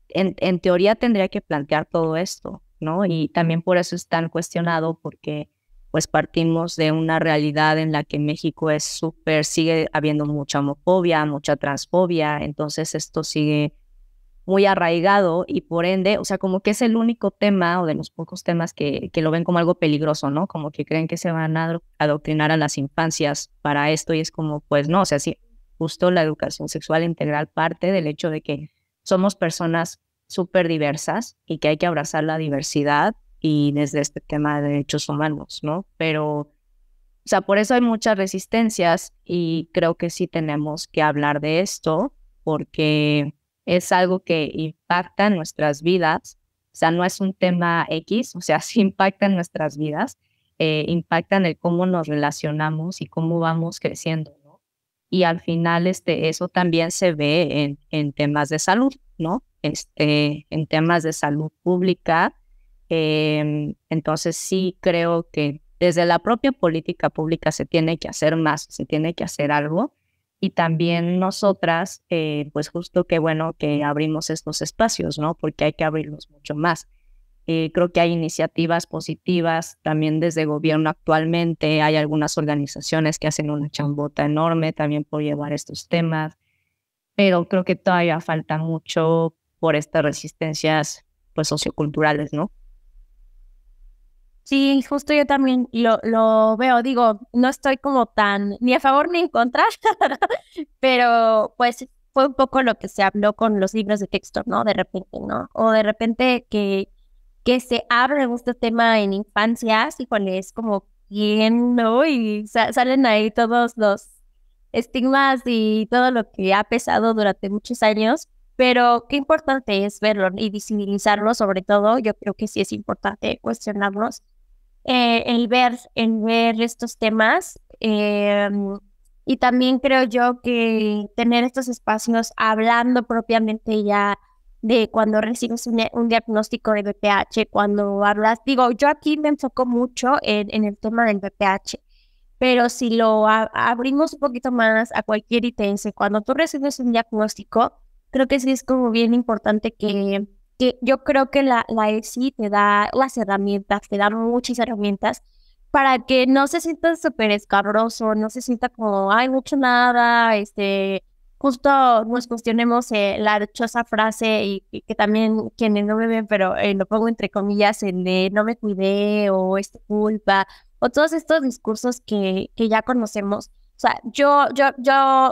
en teoría tendría que plantear todo esto, ¿no? Y también por eso es tan cuestionado, porque pues partimos de una realidad en la que México es sigue habiendo mucha homofobia, mucha transfobia, entonces esto sigue muy arraigado y por ende, o sea, como que es el único tema o de los pocos temas que lo ven como algo peligroso, ¿no? Como que creen que se van a adoctrinar a las infancias para esto y es como, pues no, o sea, sí, justo la educación sexual integral parte del hecho de que somos personas súper diversas y que hay que abrazar la diversidad y desde este tema de derechos humanos, ¿no? Pero, o sea, por eso hay muchas resistencias y creo que sí tenemos que hablar de esto porque es algo que impacta en nuestras vidas, o sea, no es un tema X, o sea, sí impacta en nuestras vidas, impacta en el cómo nos relacionamos y cómo vamos creciendo, ¿no? Y al final, eso también se ve en temas de salud, ¿no? En temas de salud pública, entonces sí creo que desde la propia política pública se tiene que hacer más, se tiene que hacer algo. Y también nosotras, pues justo que bueno que abrimos estos espacios, ¿no? Porque hay que abrirlos mucho más. Creo que hay iniciativas positivas también desde gobierno actualmente. Hay algunas organizaciones que hacen una chambota enorme también por llevar estos temas, pero creo que todavía falta mucho por estas resistencias pues socioculturales, ¿no? Sí, justo yo también lo veo, digo, no estoy como tan ni a favor ni en contra, pero pues fue un poco lo que se habló con los libros de texto, ¿no? De repente, ¿no? O de repente que se abre este tema en infancias, híjole, es como bien, ¿no? Y salen ahí todos los estigmas y todo lo que ha pesado durante muchos años, pero qué importante es verlo y visibilizarlo, sobre todo, yo creo que sí es importante cuestionarnos el ver estos temas. Y también creo yo que tener estos espacios hablando propiamente ya de cuando recibes un diagnóstico de BPH, cuando hablas, digo, yo aquí me enfoco mucho en el tema del BPH, pero si lo abrimos un poquito más a cualquier ITS, cuando tú recibes un diagnóstico, creo que sí es como bien importante que yo creo que la ESI te da las herramientas, te da muchas herramientas para que no se sienta súper escabroso, no se sienta como, ay, mucho nada, justo nos cuestionemos la dichosa frase y que también quienes no me ven, pero lo pongo entre comillas, el de no me cuidé o es tu culpa, o todos estos discursos que ya conocemos. O sea, yo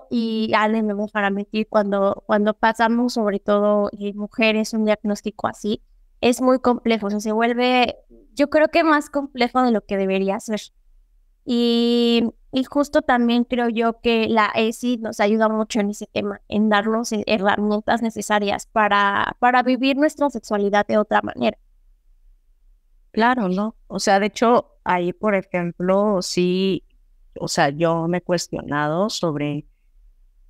y Ale me dejará mentir cuando pasamos, sobre todo mujeres, un diagnóstico así, es muy complejo, o sea, se vuelve, yo creo que más complejo de lo que debería ser. Y justo también creo yo que la ESI nos ayuda mucho en ese tema, en darnos herramientas necesarias para vivir nuestra sexualidad de otra manera. Claro, ¿no? O sea, de hecho, ahí, por ejemplo, sí, o sea, yo me he cuestionado sobre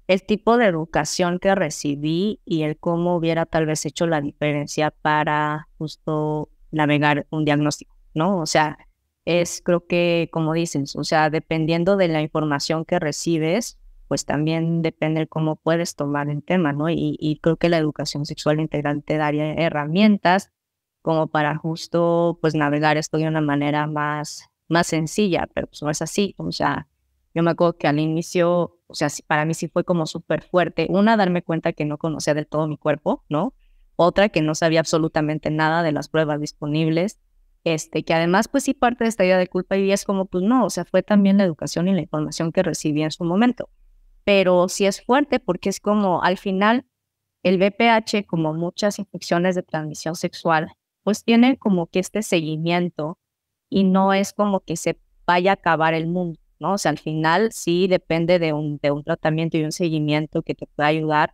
el tipo de educación que recibí y el cómo hubiera tal vez hecho la diferencia para justo navegar un diagnóstico, ¿no? O sea, creo que, como dices, o sea, dependiendo de la información que recibes, pues también depende de cómo puedes tomar el tema, ¿no? Y creo que la educación sexual integral te daría herramientas como para justo, pues, navegar esto de una manera más sencilla, pero pues no es así, o sea, yo me acuerdo que al inicio, o sea, para mí sí fue como súper fuerte. Una, darme cuenta que no conocía del todo mi cuerpo, ¿no? Otra, que no sabía absolutamente nada de las pruebas disponibles. Que además, pues sí, parte de esta idea de culpa y es como, pues no, o sea, fue también la educación y la información que recibí en su momento. Pero sí es fuerte porque es como, al final, el VPH, como muchas infecciones de transmisión sexual, pues tiene como que este seguimiento y no es como que se vaya a acabar el mundo, ¿no? O sea, al final sí depende de un tratamiento y un seguimiento que te pueda ayudar,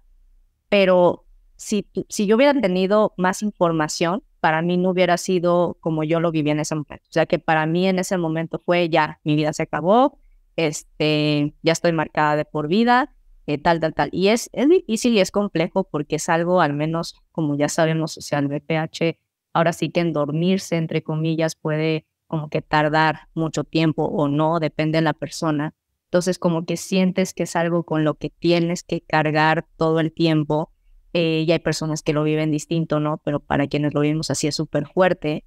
pero si yo hubiera tenido más información, para mí no hubiera sido como yo lo viví en ese momento. O sea, que para mí en ese momento fue ya, mi vida se acabó, ya estoy marcada de por vida, tal. Y es difícil y es complejo porque es algo, al menos como ya sabemos, o sea, el VPH, ahora sí que en dormirse, entre comillas, puede como que tardar mucho tiempo o no, depende de la persona. Entonces, como que sientes que es algo con lo que tienes que cargar todo el tiempo. Y hay personas que lo viven distinto, ¿no? Pero para quienes lo vivimos así es súper fuerte.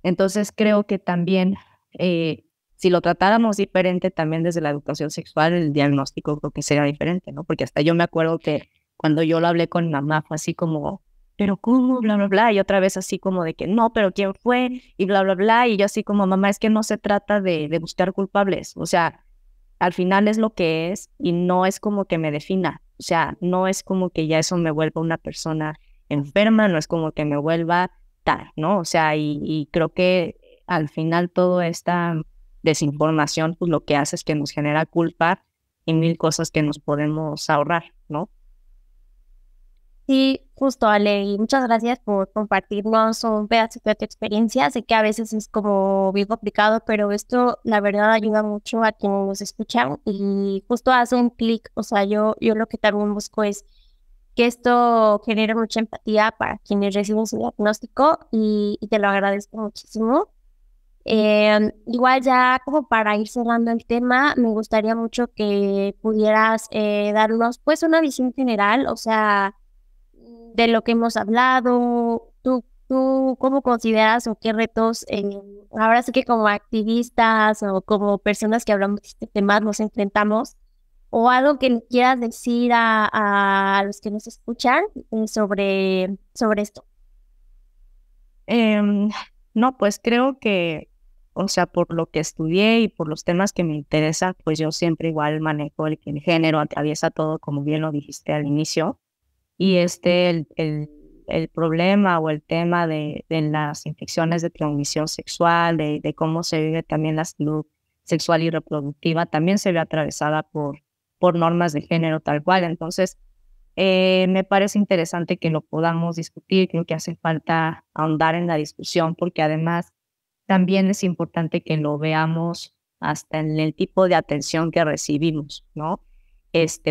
Entonces, creo que también, si lo tratáramos diferente también desde la educación sexual, el diagnóstico creo que sería diferente, ¿no? Porque hasta yo me acuerdo que cuando yo lo hablé con mi mamá fue así como, pero ¿cómo? Bla, bla, bla. Y otra vez así como de que no, pero ¿quién fue? Y bla, bla, bla. Y yo así como, mamá, es que no se trata de buscar culpables. O sea, al final es lo que es y no es como que me defina. O sea, no es como que ya eso me vuelva una persona enferma, no es como que me vuelva tal, ¿no? O sea, y creo que al final toda esta desinformación, pues lo que hace es que nos genera culpa y mil cosas que nos podemos ahorrar, ¿no? Sí, justo, Ale, y muchas gracias por compartirnos un pedacito de tu experiencia. Sé que a veces es como bien complicado, pero esto la verdad ayuda mucho a quienes nos escuchan y justo hace un clic. O sea, yo lo que también busco es que esto genere mucha empatía para quienes reciben su diagnóstico y te lo agradezco muchísimo. Igual ya como para ir cerrando el tema, me gustaría mucho que pudieras darnos pues una visión general, o sea, de lo que hemos hablado. ¿Tú cómo consideras o qué retos, ahora sí que como activistas o como personas que hablamos de este tema nos enfrentamos? O algo que le quieras decir a los que nos escuchan sobre esto. Em, no, pues creo que, o sea, por lo que estudié y por los temas que me interesan, pues yo siempre igual manejo el que el género atraviesa todo, como bien lo dijiste al inicio. Y el problema o el tema de las infecciones de transmisión sexual, de cómo se vive también la salud sexual y reproductiva, también se ve atravesada por normas de género tal cual. Entonces, me parece interesante que lo podamos discutir. Creo que hace falta ahondar en la discusión, porque además también es importante que lo veamos hasta en el tipo de atención que recibimos, ¿no?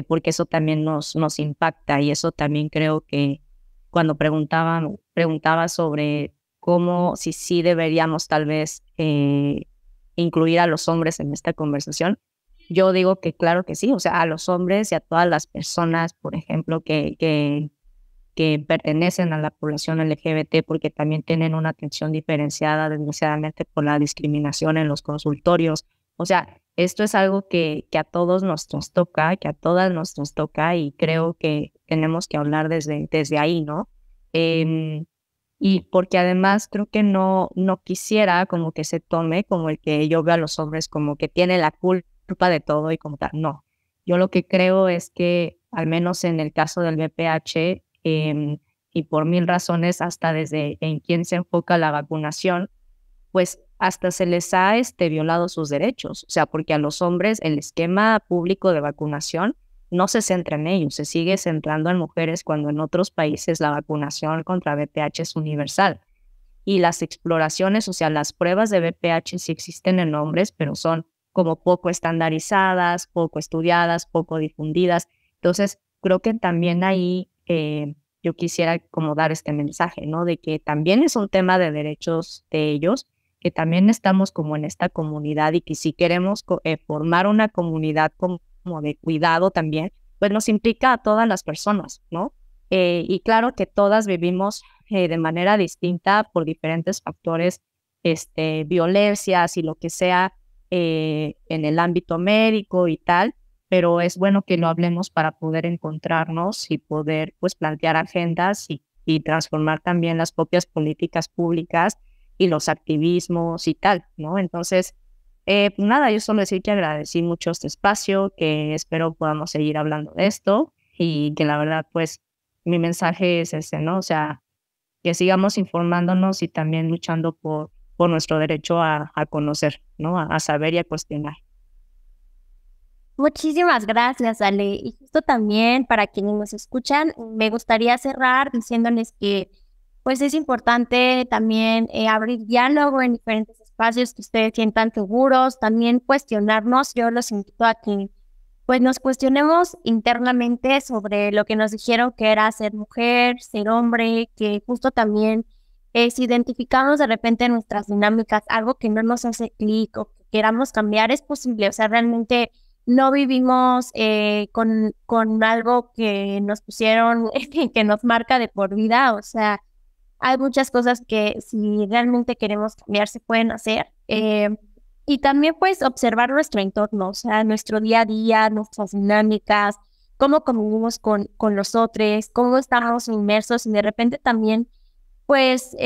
Porque eso también nos impacta, y eso también creo que cuando preguntaba sobre cómo, si sí deberíamos tal vez incluir a los hombres en esta conversación, yo digo que claro que sí, o sea, a los hombres y a todas las personas, por ejemplo, que pertenecen a la población LGBT, porque también tienen una atención diferenciada, desgraciadamente, por la discriminación en los consultorios. O sea, esto es algo que a todos nos toca, que a todas nos toca, y creo que tenemos que hablar desde ahí, ¿no? Y porque además creo que no quisiera como que se tome como el que yo veo a los hombres como que tienen la culpa de todo y como tal. No, yo lo que creo es que, al menos en el caso del VPH, y por mil razones, hasta desde en quién se enfoca la vacunación, pues hasta se les ha violado sus derechos. O sea, porque a los hombres el esquema público de vacunación no se centra en ellos, se sigue centrando en mujeres, cuando en otros países la vacunación contra VPH es universal. Y las exploraciones, o sea, las pruebas de VPH sí existen en hombres, pero son como poco estandarizadas, poco estudiadas, poco difundidas. Entonces, creo que también ahí yo quisiera como dar este mensaje, ¿no? De que también es un tema de derechos de ellos, que también estamos como en esta comunidad, y que si queremos formar una comunidad como de cuidado también, pues nos implica a todas las personas, ¿no? Y claro que todas vivimos de manera distinta por diferentes factores, violencias y lo que sea, en el ámbito médico y tal, pero es bueno que lo hablemos para poder encontrarnos y poder pues plantear agendas y transformar también las propias políticas públicas y los activismos y tal, ¿no? Entonces, nada, yo solo decir que agradecí mucho este espacio, que espero podamos seguir hablando de esto, y que la verdad pues mi mensaje es ese, ¿no? O sea, que sigamos informándonos y también luchando por nuestro derecho a conocer, ¿no? A saber y a cuestionar. Muchísimas gracias, Ale. Y justo también para quienes nos escuchan, me gustaría cerrar diciéndoles que pues es importante también abrir diálogo en diferentes espacios que ustedes sientan seguros, también cuestionarnos. Yo los invito a que pues nos cuestionemos internamente sobre lo que nos dijeron que era ser mujer, ser hombre, que justo también si identificamos de repente en nuestras dinámicas algo que no nos hace clic o que queramos cambiar, es posible. O sea, realmente no vivimos con algo que nos pusieron, que nos marca de por vida. O sea, hay muchas cosas que si realmente queremos cambiar se pueden hacer. Y también pues observar nuestro entorno, o sea, nuestro día a día, nuestras dinámicas, cómo convivimos con los otros, cómo estamos inmersos, y de repente también pues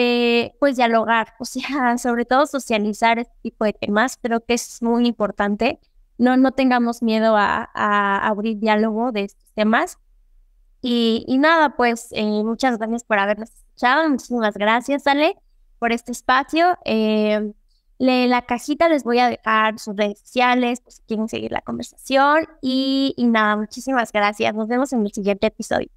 dialogar, o sea, sobre todo socializar este tipo de temas. Creo que es muy importante. No tengamos miedo a abrir diálogo de estos temas. Y nada, pues muchas gracias por habernos escuchado. Muchísimas gracias, Ale, por este espacio. La cajita les voy a dejar sus redes sociales, pues si quieren seguir la conversación. Y nada, muchísimas gracias. Nos vemos en el siguiente episodio.